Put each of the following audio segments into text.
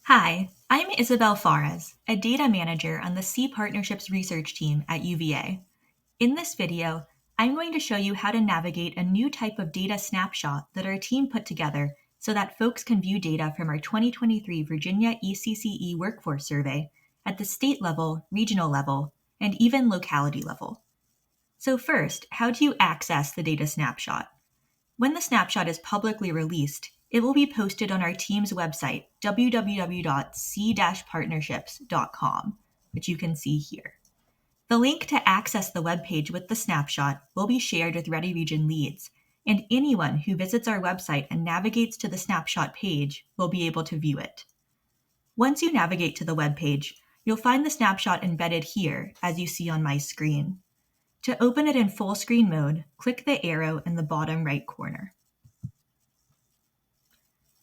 Hi, I'm Isabel Fares, a data manager on the C Partnerships research team at UVA. In this video, I'm going to show you how to navigate a new type of data snapshot that our team put together so that folks can view data from our 2023 Virginia ECCE Workforce Survey at the state level, regional level, and even locality level. So first, how do you access the data snapshot? When the snapshot is publicly released, it will be posted on our team's website, www.c-partnerships.com, which you can see here. The link to access the webpage with the snapshot will be shared with Ready Region leads, and anyone who visits our website and navigates to the snapshot page will be able to view it. Once you navigate to the webpage, you'll find the snapshot embedded here, as you see on my screen. To open it in full screen mode, click the arrow in the bottom right corner.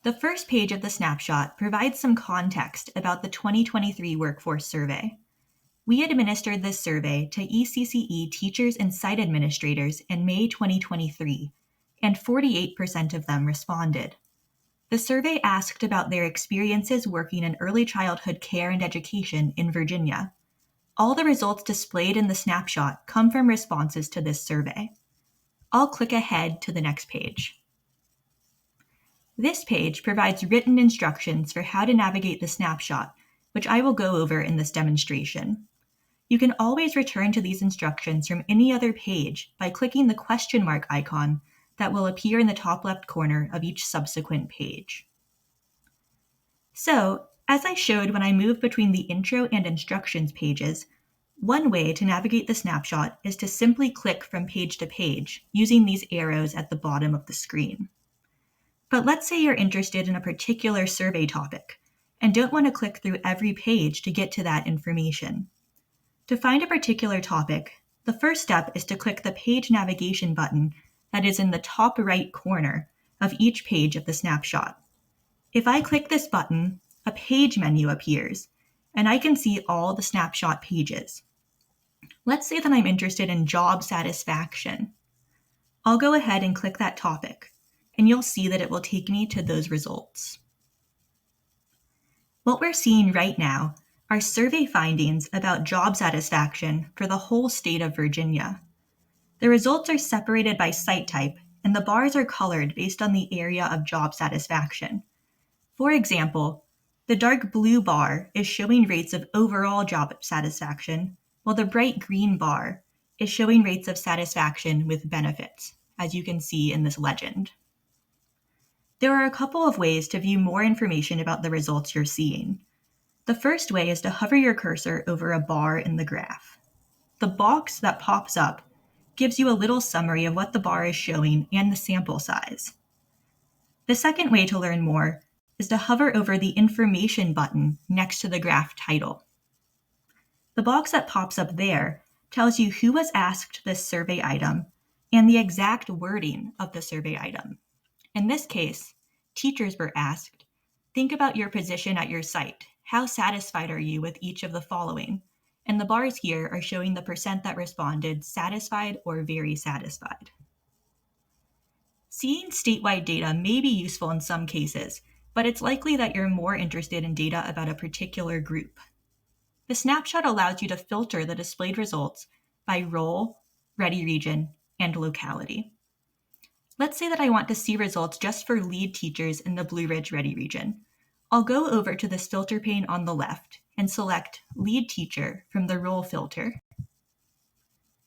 The first page of the snapshot provides some context about the 2023 Workforce Survey. We administered this survey to ECCE teachers and site administrators in May 2023, and 48% of them responded. The survey asked about their experiences working in early childhood care and education in Virginia. All the results displayed in the snapshot come from responses to this survey. I'll click ahead to the next page. This page provides written instructions for how to navigate the snapshot, which I will go over in this demonstration. You can always return to these instructions from any other page by clicking the question mark icon that will appear in the top left corner of each subsequent page. So, as I showed when I moved between the intro and instructions pages, one way to navigate the snapshot is to simply click from page to page using these arrows at the bottom of the screen. But let's say you're interested in a particular survey topic and don't want to click through every page to get to that information. To find a particular topic, the first step is to click the page navigation button that is in the top right corner of each page of the snapshot. If I click this button, a page menu appears, and I can see all the snapshot pages. Let's say that I'm interested in job satisfaction. I'll go ahead and click that topic, and you'll see that it will take me to those results. What we're seeing right now are survey findings about job satisfaction for the whole state of Virginia. The results are separated by site type, and the bars are colored based on the area of job satisfaction. For example, the dark blue bar is showing rates of overall job satisfaction, while the bright green bar is showing rates of satisfaction with benefits, as you can see in this legend. There are a couple of ways to view more information about the results you're seeing. The first way is to hover your cursor over a bar in the graph. The box that pops up gives you a little summary of what the bar is showing and the sample size. The second way to learn more is to hover over the information button next to the graph title. The box that pops up there tells you who was asked this survey item and the exact wording of the survey item. In this case, teachers were asked, think about your position at your site. How satisfied are you with each of the following? And the bars here are showing the percent that responded satisfied or very satisfied. Seeing statewide data may be useful in some cases, but it's likely that you're more interested in data about a particular group. The snapshot allows you to filter the displayed results by role, ready region, and locality. Let's say that I want to see results just for lead teachers in the Blue Ridge Ready region. I'll go over to this filter pane on the left and select Lead Teacher from the Role filter,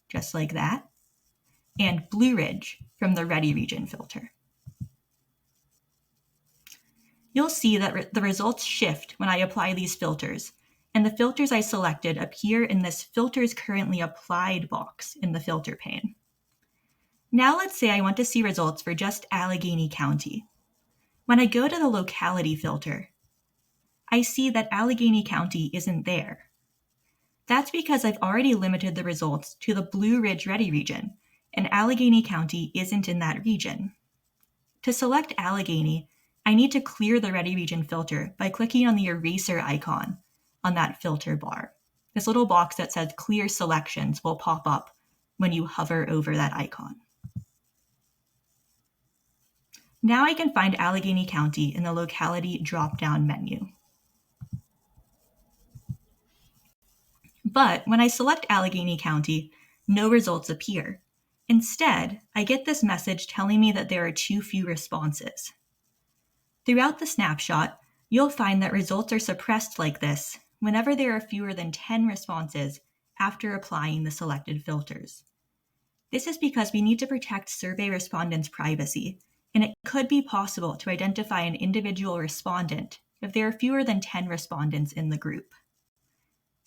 just like that, and Blue Ridge from the Ready region filter. You'll see that the results shift when I apply these filters, and the filters I selected appear in this Filters Currently Applied box in the filter pane. Now let's say I want to see results for just Allegheny County. When I go to the locality filter, I see that Allegheny County isn't there. That's because I've already limited the results to the Blue Ridge Ready region, and Allegheny County isn't in that region. To select Allegheny, I need to clear the Ready region filter by clicking on the eraser icon on that filter bar. This little box that says Clear Selections will pop up when you hover over that icon. Now I can find Allegheny County in the locality drop-down menu. But when I select Allegheny County, no results appear. Instead, I get this message telling me that there are too few responses. Throughout the snapshot, you'll find that results are suppressed like this whenever there are fewer than 10 responses after applying the selected filters. This is because we need to protect survey respondents' privacy, and it could be possible to identify an individual respondent if there are fewer than 10 respondents in the group.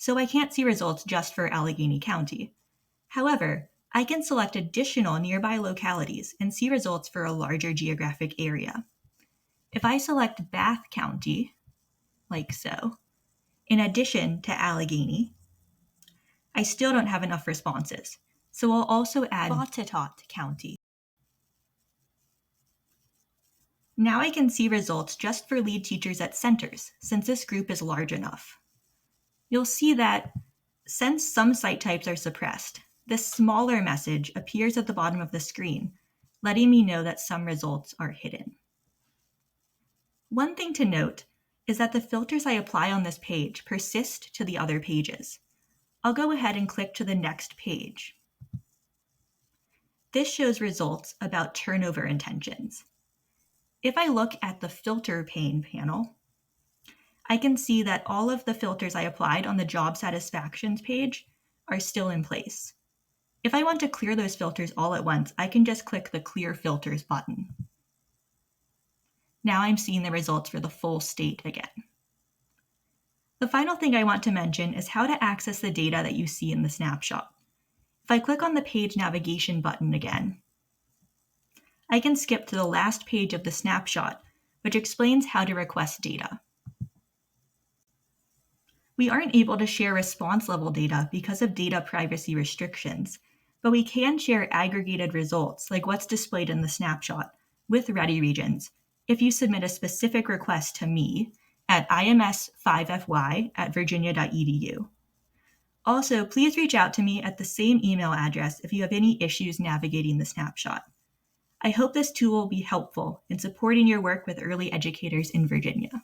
So I can't see results just for Allegheny County. However, I can select additional nearby localities and see results for a larger geographic area. If I select Bath County, like so, in addition to Allegheny, I still don't have enough responses, so I'll also add Botetourt County. Now I can see results just for lead teachers at centers, since this group is large enough. You'll see that since some site types are suppressed, this smaller message appears at the bottom of the screen, letting me know that some results are hidden. One thing to note is that the filters I apply on this page persist to the other pages. I'll go ahead and click to the next page. This shows results about turnover intentions. If I look at the filter pane panel, I can see that all of the filters I applied on the job satisfactions page are still in place. If I want to clear those filters all at once, I can just click the Clear Filters button. Now I'm seeing the results for the full state again. The final thing I want to mention is how to access the data that you see in the snapshot. If I click on the page navigation button again, I can skip to the last page of the snapshot, which explains how to request data. We aren't able to share response level data because of data privacy restrictions, but we can share aggregated results like what's displayed in the snapshot with Ready Regions if you submit a specific request to me at ims5fy@virginia.edu. Also, please reach out to me at the same email address if you have any issues navigating the snapshot. I hope this tool will be helpful in supporting your work with early educators in Virginia.